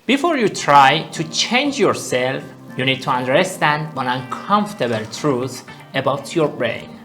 Before you try to change yourself, you need to understand one uncomfortable truth about your brain.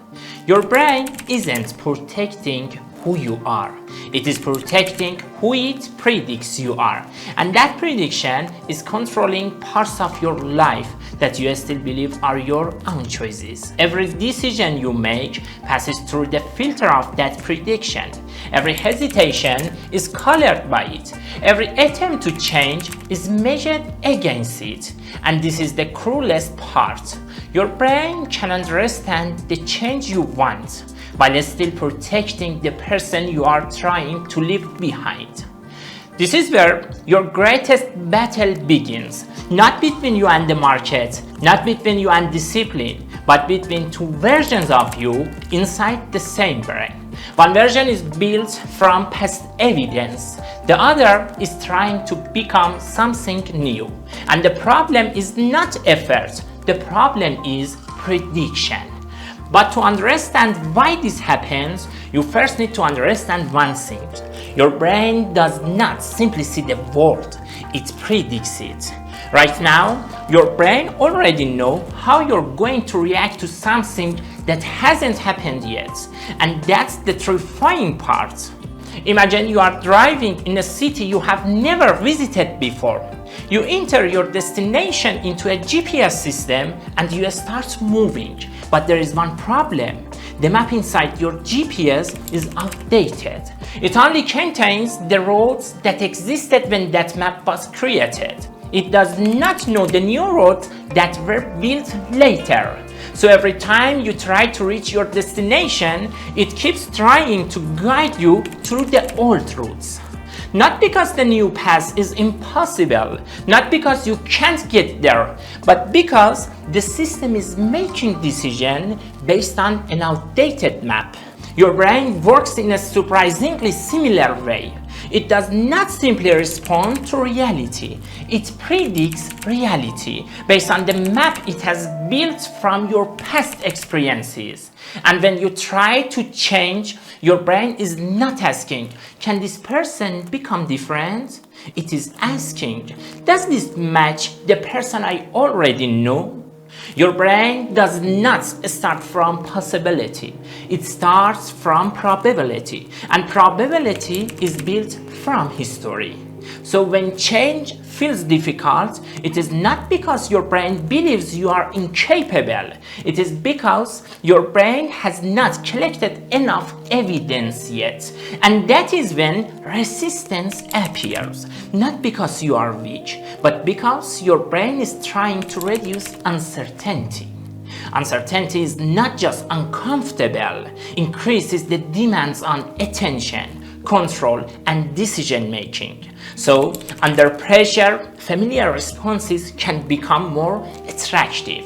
Your brain isn't protecting who you are. It is protecting who it predicts you are. And that prediction is controlling parts of your life that you still believe are your own choices. Every decision you make passes through the filter of that prediction. Every hesitation is colored by it. Every attempt to change is measured against it. And this is the cruelest part. Your brain can understand the change you want, while still protecting the person you are trying to leave behind. This is where your greatest battle begins, not between you and the market, not between you and discipline, but between two versions of you inside the same brain. One version is built from past evidence, the other is trying to become something new. And the problem is not effort, the problem is prediction. But to understand why this happens, you first need to understand one thing. Your brain does not simply see the world, it predicts it. Right now, your brain already knows how you're going to react to something that hasn't happened yet. And that's the terrifying part. Imagine you are driving in a city you have never visited before. You enter your destination into a GPS system and you start moving. But there is one problem. The map inside your GPS is outdated. It only contains the roads that existed when that map was created. It does not know the new roads that were built later. So every time you try to reach your destination, it keeps trying to guide you through the old routes. Not because the new path is impossible, not because you can't get there, but because the system is making decisions based on an outdated map. Your brain works in a surprisingly similar way. It does not simply respond to reality, it predicts reality based on the map it has built from your past experiences. And when you try to change, your brain is not asking, can this person become different? It is asking, does this match the person I already know? Your brain does not start from possibility, it starts from probability, and probability is built from history. So when change feels difficult, it is not because your brain believes you are incapable, it is because your brain has not collected enough evidence yet. And that is when resistance appears, not because you are weak, but because your brain is trying to reduce uncertainty. Uncertainty is not just uncomfortable, increases the demands on attention, control, and decision making. So, under pressure, familiar responses can become more attractive.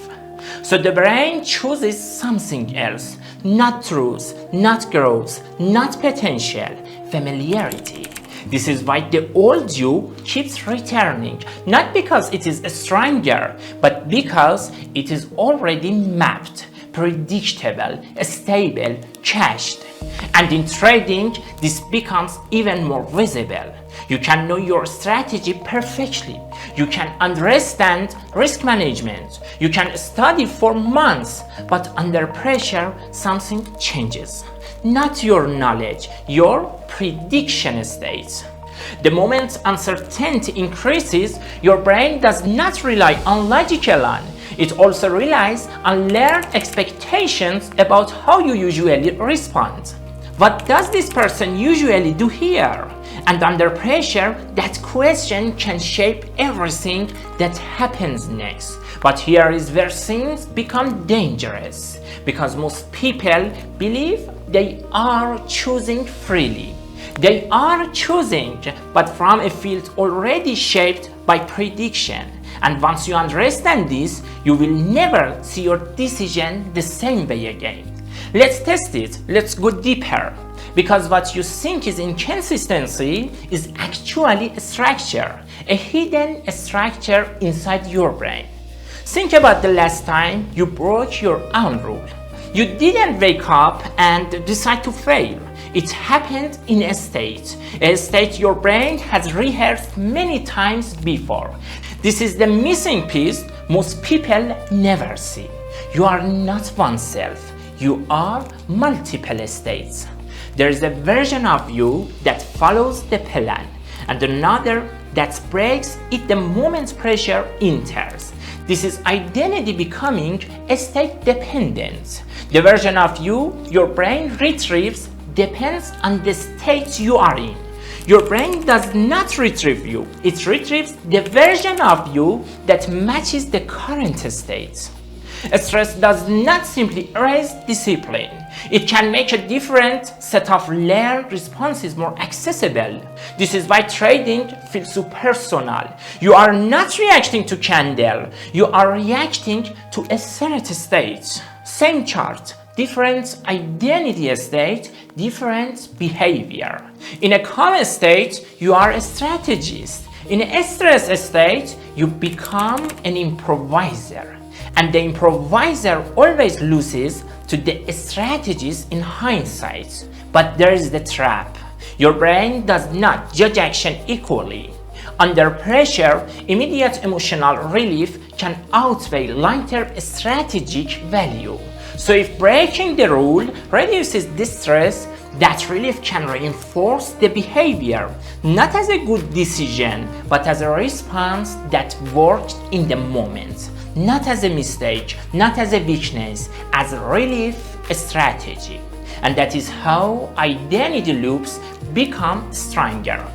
So the brain chooses something else, not truth, not growth, not potential, familiarity. This is why the old you keeps returning, not because it is stronger, but because it is already mapped, predictable, stable, cached. And in trading, this becomes even more visible. You can know your strategy perfectly. You can understand risk management. You can study for months, but under pressure, something changes. Not your knowledge, your prediction states. The moment uncertainty increases, your brain does not rely on logical on. It also relies on learned expectations about how you usually respond. What does this person usually do here? And under pressure, that question can shape everything that happens next. But here is where things become dangerous, because most people believe they are choosing freely. They are choosing, but from a field already shaped by prediction. And once you understand this, you will never see your decision the same way again. Let's test it. Let's go deeper. Because what you think is inconsistency is actually a structure, a hidden structure inside your brain. Think about the last time you broke your own rule. You didn't wake up and decide to fail. It happened in a state your brain has rehearsed many times before. This is the missing piece most people never see. You are not one self, you are multiple states. There is a version of you that follows the plan, and another that breaks it the moment pressure enters. This is identity becoming state dependent. The version of you your brain retrieves depends on the state you are in. Your brain does not retrieve you, it retrieves the version of you that matches the current state. Stress does not simply erase discipline. It can make a different set of learned responses more accessible. This is why trading feels so personal. You are not reacting to candle, you are reacting to a certain state. Same chart, different identity state, different behavior. In a calm state, you are a strategist. In a stress state, you become an improviser. And the improviser always loses to the strategist in hindsight. But there is the trap. Your brain does not judge action equally. Under pressure, immediate emotional relief can outweigh long-term strategic value. So if breaking the rule reduces distress, that relief can reinforce the behavior, not as a good decision, but as a response that worked in the moment. Not as a mistake, not as a weakness, as a relief strategy. And that is how identity loops become stronger.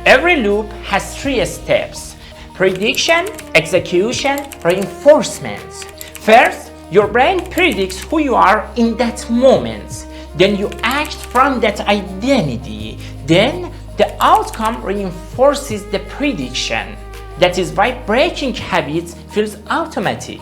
Every loop has 3 steps: prediction, execution, reinforcement. First, your brain predicts who you are in that moment. Then you act from that identity. Then the outcome reinforces the prediction. That is why breaking habits feels automatic.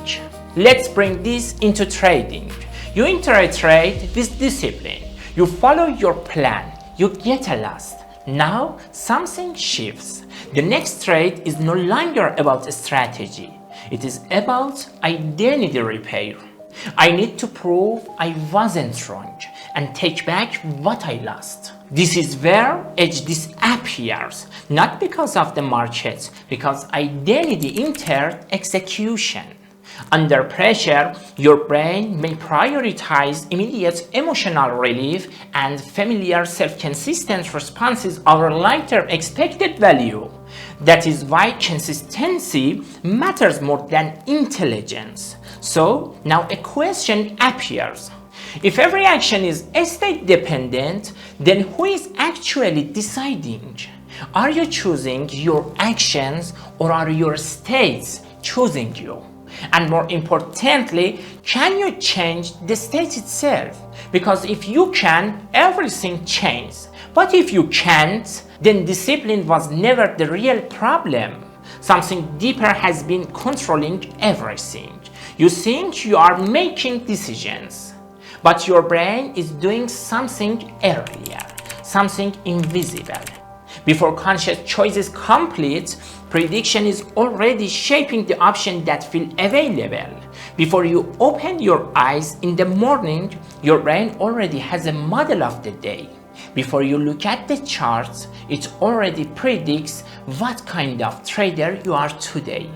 Let's bring this into trading. You enter a trade with discipline. You follow your plan. You get a loss. Now something shifts. The next trade is no longer about strategy. It is about identity repair. I need to prove I wasn't wrong and take back what I lost. This is where edge disappears, not because of the market, because identity entered execution. Under pressure, your brain may prioritize immediate emotional relief and familiar self-consistent responses over long-term expected value. That is why consistency matters more than intelligence. So now a question appears. If every action is state dependent, then who is actually deciding? Are you choosing your actions or are your states choosing you? And more importantly, can you change the state itself? Because if you can, everything changes. But if you can't, then discipline was never the real problem. Something deeper has been controlling everything. You think you are making decisions, but your brain is doing something earlier, something invisible. Before conscious choice is complete, prediction is already shaping the options that feel available. Before you open your eyes in the morning, your brain already has a model of the day. Before you look at the charts, it already predicts what kind of trader you are today.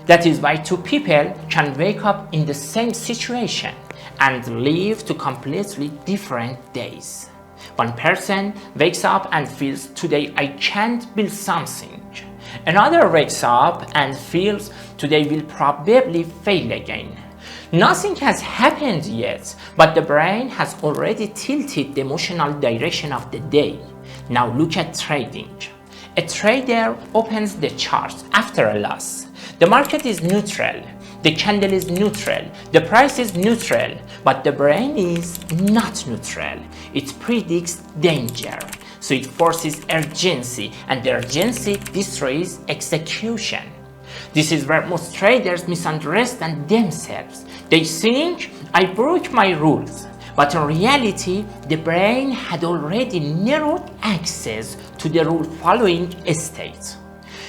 That is why 2 people can wake up in the same situation and live 2 completely different days. One person wakes up and feels, today I can't build something. Another wakes up and feels, today will probably fail again. Nothing has happened yet, but the brain has already tilted the emotional direction of the day. Now look at trading. A trader opens the chart after a loss. The market is neutral. The candle is neutral. The price is neutral. But the brain is not neutral. It predicts danger. So it forces urgency, and the urgency destroys execution. This is where most traders misunderstand themselves. They think, I broke my rules. But in reality, the brain had already narrowed access to the rule-following state.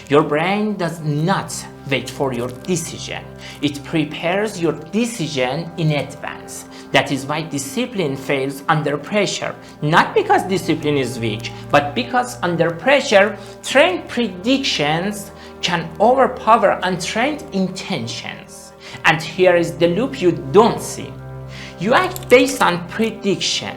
Your brain does not wait for your decision. It prepares your decision in advance. That is why discipline fails under pressure, not because discipline is weak, but because under pressure, trained predictions can overpower untrained intentions. And here is the loop you don't see. You act based on prediction.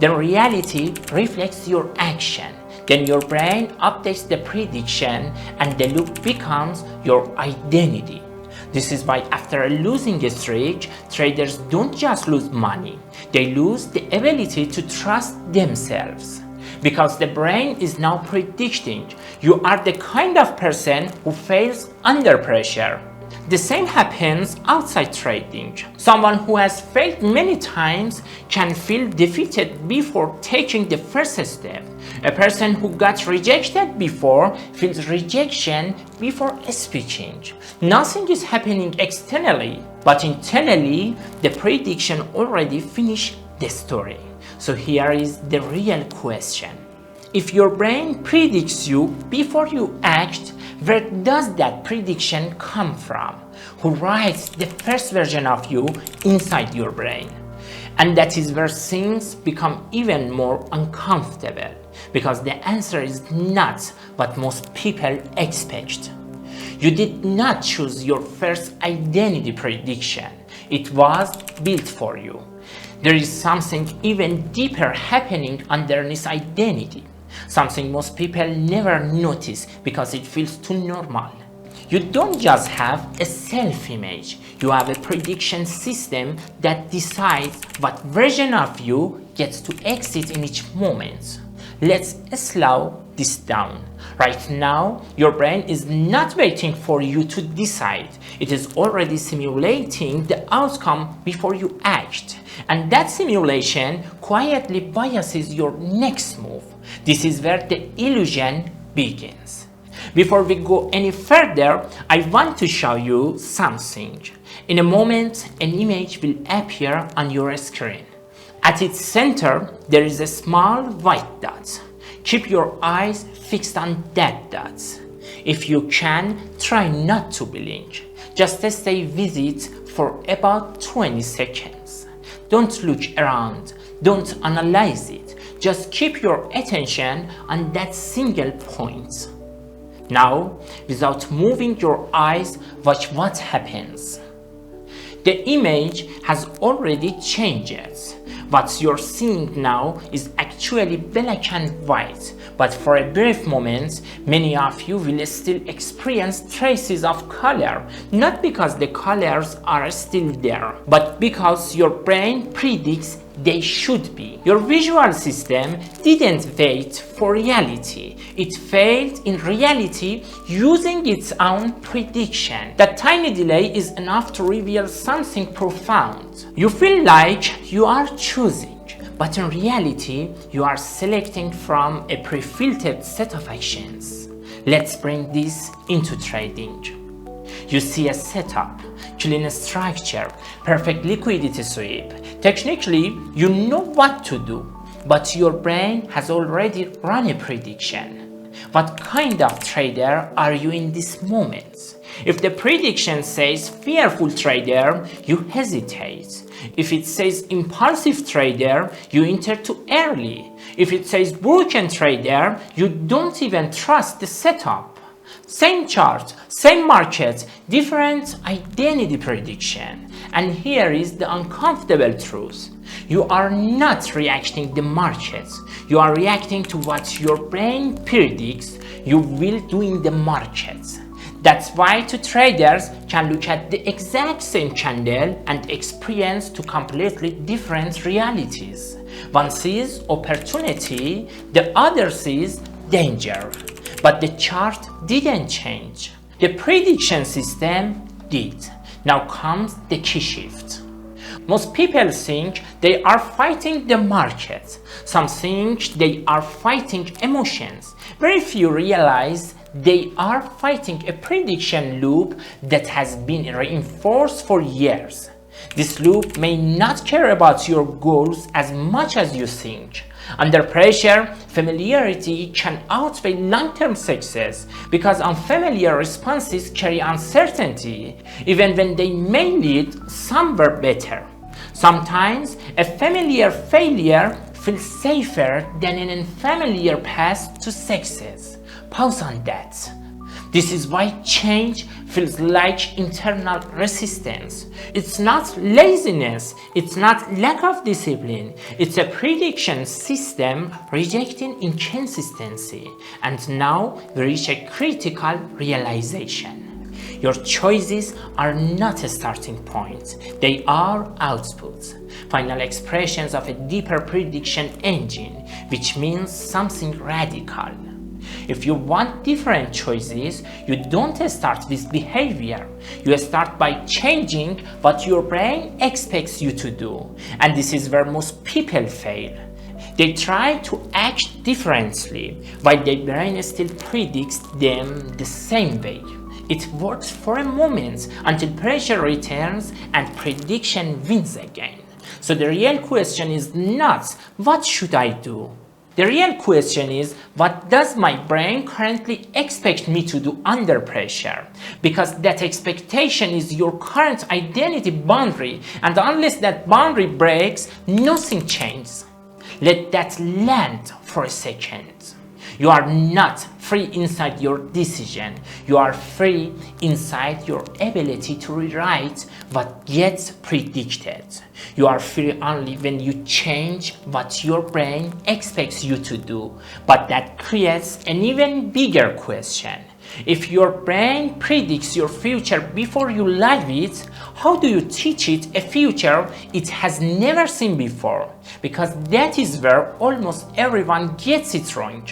The reality reflects your action. Then your brain updates the prediction and the loop becomes your identity. This is why after losing a streak, traders don't just lose money, they lose the ability to trust themselves. Because the brain is now predicting you are the kind of person who fails under pressure. The same happens outside trading. Someone who has failed many times can feel defeated before taking the first step. A person who got rejected before feels rejection before speaking. Nothing is happening externally, but internally, the prediction already finished the story. So here is the real question. If your brain predicts you before you act, where does that prediction come from? Who writes the first version of you inside your brain? And that is where things become even more uncomfortable, because the answer is not what most people expect. You did not choose your first identity prediction. It was built for you. There is something even deeper happening underneath identity. Something most people never notice because it feels too normal. You don't just have a self-image, you have a prediction system that decides what version of you gets to exit in each moment. Let's slow this down. Right now, your brain is not waiting for you to decide. It is already simulating the outcome before you act. And that simulation quietly biases your next move. This is where the illusion begins. Before we go any further, I want to show you something. In a moment, an image will appear on your screen. At its center, there is a small white dot. Keep your eyes fixed on that dot. If you can, try not to blink. Just stay with it for about 20 seconds. Don't look around, don't analyze it. Just keep your attention on that single point. Now, without moving your eyes, watch what happens. The image has already changed. What you're seeing now is actually black and white, but for a brief moment, many of you will still experience traces of color, not because the colors are still there, but because your brain predicts they should be. Your visual system didn't wait for reality. It failed in reality using its own prediction. That tiny delay is enough to reveal something profound. You feel like you are choosing, but in reality, you are selecting from a pre-filtered set of actions. Let's bring this into trading. You see a setup, clean structure, perfect liquidity sweep. Technically, you know what to do, but your brain has already run a prediction. What kind of trader are you in this moment? If the prediction says fearful trader, you hesitate. If it says impulsive trader, you enter too early. If it says broken trader, you don't even trust the setup. Same chart, same market, different identity prediction. And here is the uncomfortable truth. You are not reacting the market. You are reacting to what your brain predicts you will do in the market. That's why two traders can look at the exact same candle and experience two completely different realities. One sees opportunity, the other sees danger. But the chart didn't change. The prediction system did. Now comes the key shift. Most people think they are fighting the market. Some think they are fighting emotions. Very few realize they are fighting a prediction loop that has been reinforced for years. This loop may not care about your goals as much as you think. Under pressure, familiarity can outweigh long-term success because unfamiliar responses carry uncertainty, even when they may lead somewhere better. Sometimes a familiar failure feels safer than an unfamiliar path to success. Pause on that. This is why change feels like internal resistance. It's not laziness, it's not lack of discipline, it's a prediction system rejecting inconsistency. And now we reach a critical realization. Your choices are not a starting point, they are outputs, final expressions of a deeper prediction engine, which means something radical. If you want different choices, you don't start with behavior. You start by changing what your brain expects you to do. And this is where most people fail. They try to act differently, while their brain still predicts them the same way. It works for a moment until pressure returns and prediction wins again. So the real question is not, what should I do? The real question is, what does my brain currently expect me to do under pressure? Because that expectation is your current identity boundary, and unless that boundary breaks, nothing changes. Let that land for a second. You are not free inside your decision. You are free inside your ability to rewrite what gets predicted. You are free only when you change what your brain expects you to do. But that creates an even bigger question. If your brain predicts your future before you live it, how do you teach it a future it has never seen before? Because that is where almost everyone gets it wrong.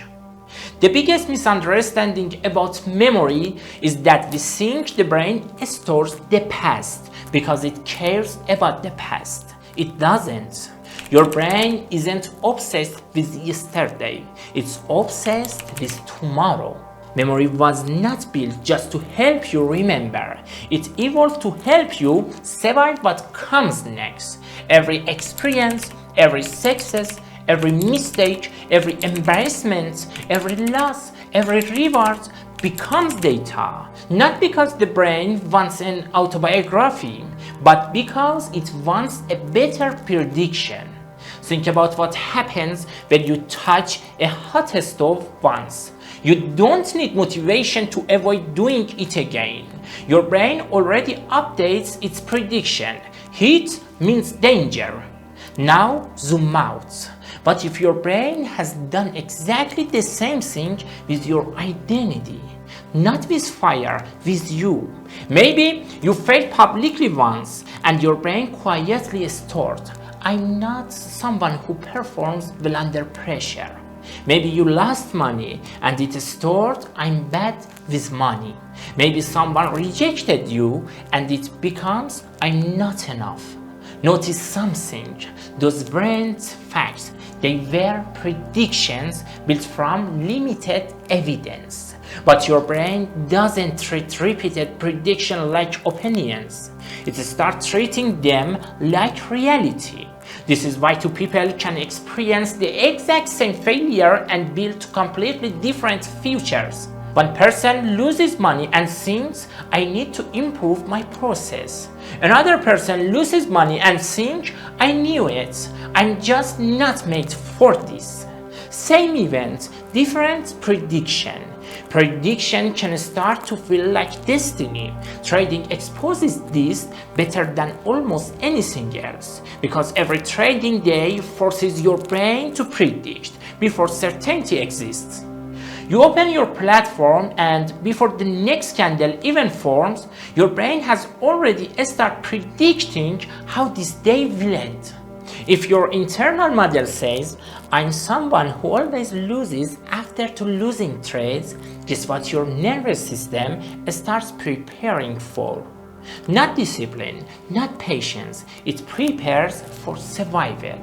The biggest misunderstanding about memory is that we think the brain stores the past because it cares about the past. It doesn't. Your brain isn't obsessed with yesterday, it's obsessed with tomorrow. Memory was not built just to help you remember. It evolved to help you survive what comes next. Every experience, every success, every mistake, every embarrassment, every loss, every reward becomes data. Not because the brain wants an autobiography, but because it wants a better prediction. Think about what happens when you touch a hot stove once. You don't need motivation to avoid doing it again. Your brain already updates its prediction. Heat means danger. Now zoom out. But if your brain has done exactly the same thing with your identity, not with fire, with you. Maybe you failed publicly once and your brain quietly stored, I'm not someone who performs well under pressure. Maybe you lost money and it stored, I'm bad with money. Maybe someone rejected you and it becomes, I'm not enough. Notice something, those weren't facts, they were predictions built from limited evidence. But your brain doesn't treat repeated prediction like opinions. It starts treating them like reality. This is why two people can experience the exact same failure and build completely different futures. One person loses money and thinks, I need to improve my process. Another person loses money and thinks, I knew it, I'm just not made for this. Same event, different prediction. Prediction can start to feel like destiny. Trading exposes this better than almost anything else, because every trading day forces your brain to predict before certainty exists. You open your platform and before the next candle even forms, your brain has already started predicting how this day will end. If your internal model says, I'm someone who always loses after two losing trades, guess what your nervous system starts preparing for? Not discipline, not patience, it prepares for survival.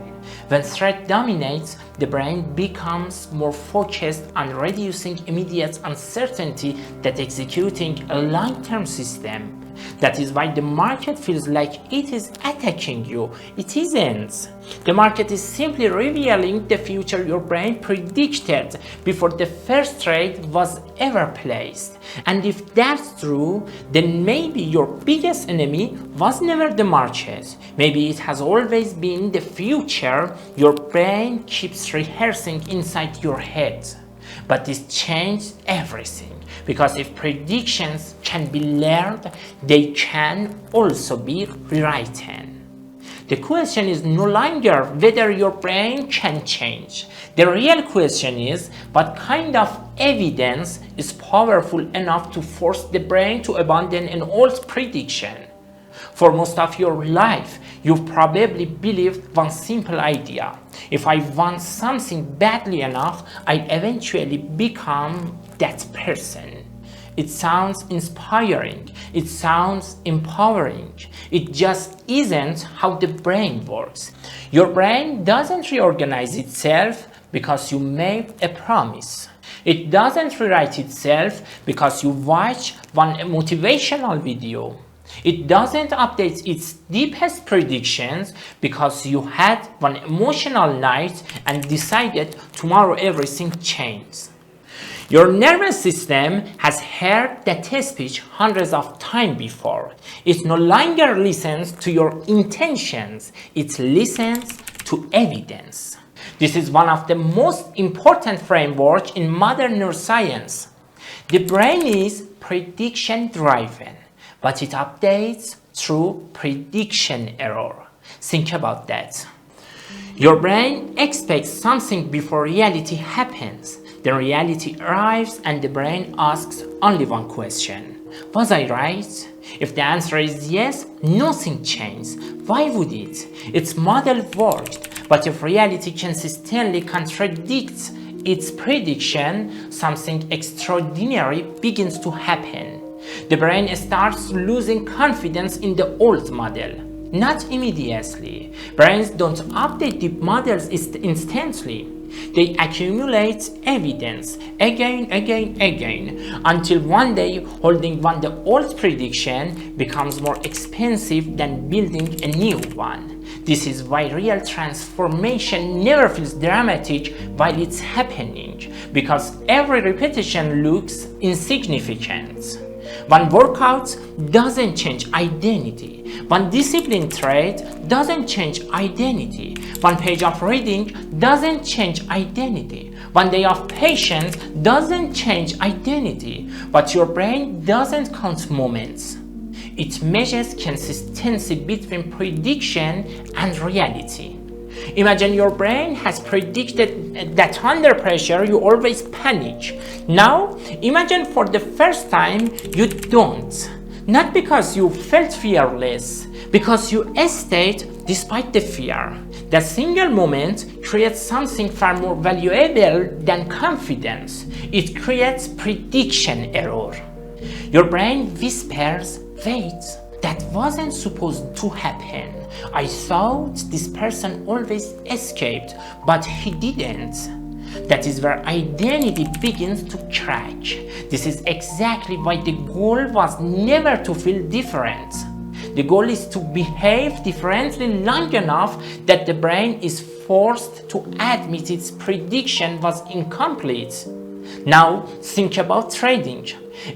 When threat dominates, the brain becomes more focused on reducing immediate uncertainty than executing a long-term system. That is why the market feels like it is attacking you. It isn't. The market is simply revealing the future your brain predicted before the first trade was ever placed. And if that's true, then maybe your biggest enemy was never the market. Maybe it has always been the future your brain keeps rehearsing inside your head. But this changed everything, because if predictions can be learned, they can also be rewritten. The question is no longer whether your brain can change. The real question is what kind of evidence is powerful enough to force the brain to abandon an old prediction. For most of your life, you've probably believed one simple idea. If I want something badly enough, I eventually become that person. It sounds inspiring. It sounds empowering. It just isn't how the brain works. Your brain doesn't reorganize itself because you made a promise. It doesn't rewrite itself because you watch one motivational video. It doesn't update its deepest predictions because you had one emotional night and decided tomorrow everything changes. Your nervous system has heard that speech hundreds of times before. It no longer listens to your intentions, it listens to evidence. This is one of the most important frameworks in modern neuroscience. The brain is prediction driven, but it updates through prediction error. Think about that. Your brain expects something before reality happens. The reality arrives and the brain asks only one question. Was I right? If the answer is yes, nothing changes. Why would it? Its model worked, but if reality consistently contradicts its prediction, something extraordinary begins to happen. The brain starts losing confidence in the old model. Not immediately. Brains don't update the models instantly. They accumulate evidence again, until one day holding the old prediction becomes more expensive than building a new one. This is why real transformation never feels dramatic while it's happening, because every repetition looks insignificant. One workout doesn't change identity. One discipline trait doesn't change identity. One page of reading doesn't change identity. One day of patience doesn't change identity. But your brain doesn't count moments. It measures consistency between prediction and reality. Imagine your brain has predicted that under pressure you always panic. Now, imagine for the first time you don't. Not because you felt fearless, because you stayed despite the fear. That single moment creates something far more valuable than confidence. It creates prediction error. Your brain whispers, wait, that wasn't supposed to happen. I thought this person always escaped, but he didn't. That is where identity begins to crack. This is exactly why the goal was never to feel different. The goal is to behave differently long enough that the brain is forced to admit its prediction was incomplete. Now think about trading.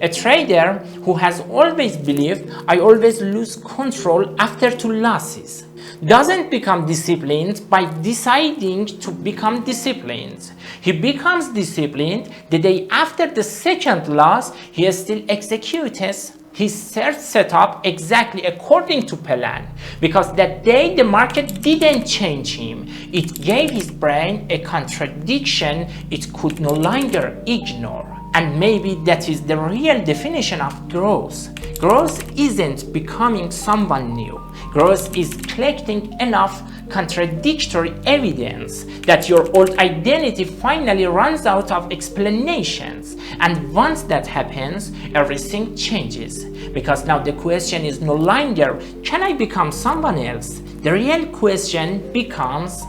A trader who has always believed I always lose control after 2 losses doesn't become disciplined by deciding to become disciplined. He becomes disciplined the day after the second loss. He still executes his setup exactly according to plan, because that day the market didn't change him. It gave his brain a contradiction it could no longer ignore. And maybe that is the real definition of growth. Growth isn't becoming someone new. Growth is collecting enough contradictory evidence that your old identity finally runs out of explanations. And once that happens, everything changes. Because now the question is no longer, can I become someone else? The real question becomes,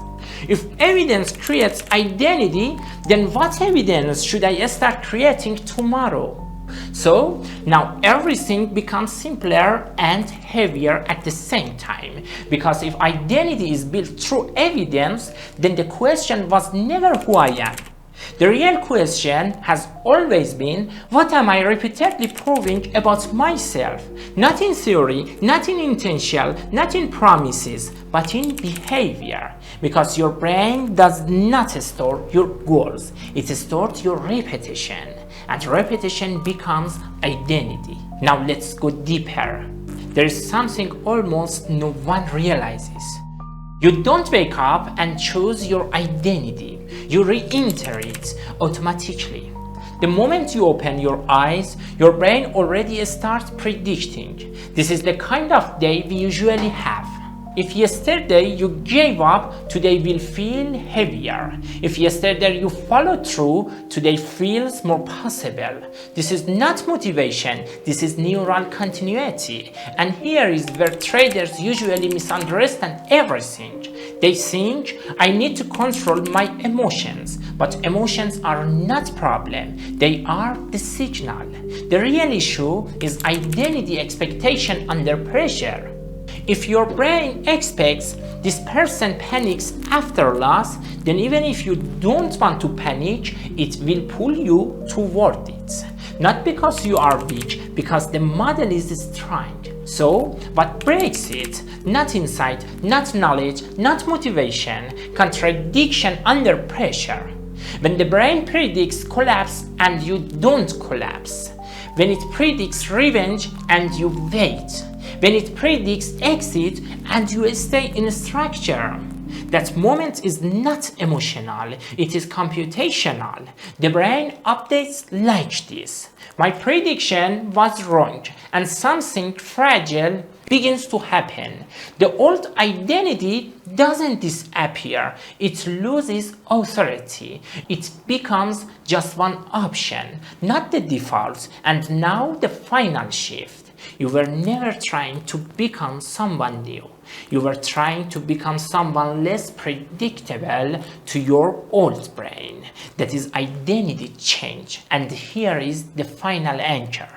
if evidence creates identity, then what evidence should I start creating tomorrow? So now everything becomes simpler and heavier at the same time, because if identity is built through evidence, then the question was never who I am. The real question has always been, what am I repeatedly proving about myself? Not in theory, not in intention, not in promises, but in behavior. Because your brain does not store your goals, it stores your repetition. And repetition becomes identity. Now let's go deeper. There is something almost no one realizes. You don't wake up and choose your identity. You re-enter it automatically. The moment you open your eyes, your brain already starts predicting. This is the kind of day we usually have. If yesterday you gave up, today will feel heavier. If yesterday you followed through, today feels more possible. This is not motivation, this is neural continuity. And here is where traders usually misunderstand everything. They think, I need to control my emotions, but emotions are not problem, they are the signal. The real issue is identity expectation under pressure. If your brain expects this person panics after loss, then even if you don't want to panic, it will pull you toward it. Not because you are weak, because the model is strong. So, what breaks it? Not insight, not knowledge, not motivation, contradiction under pressure. When the brain predicts collapse and you don't collapse. When it predicts revenge and you wait. When it predicts exit and you stay in structure. That moment is not emotional, it is computational. The brain updates like this. My prediction was wrong and something fragile begins to happen. The old identity doesn't disappear, it loses authority. It becomes just one option, not the default, and now the final shift. You were never trying to become someone new. You were trying to become someone less predictable to your old brain. That is identity change. And here is the final anchor.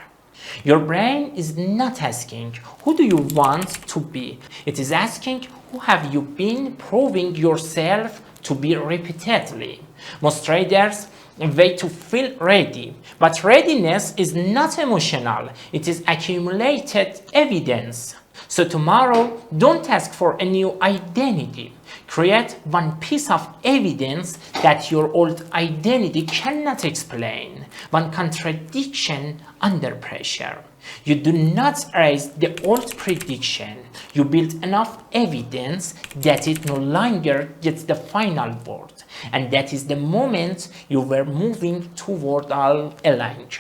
Your brain is not asking, who do you want to be? It is asking, who have you been proving yourself to be repeatedly? Most traders wait to feel ready, but readiness is not emotional, it is accumulated evidence. So tomorrow, don't ask for a new identity. Create one piece of evidence that your old identity cannot explain, one contradiction under pressure. You do not erase the old prediction, you build enough evidence that it no longer gets the final word. And that is the moment you were moving toward all aligned.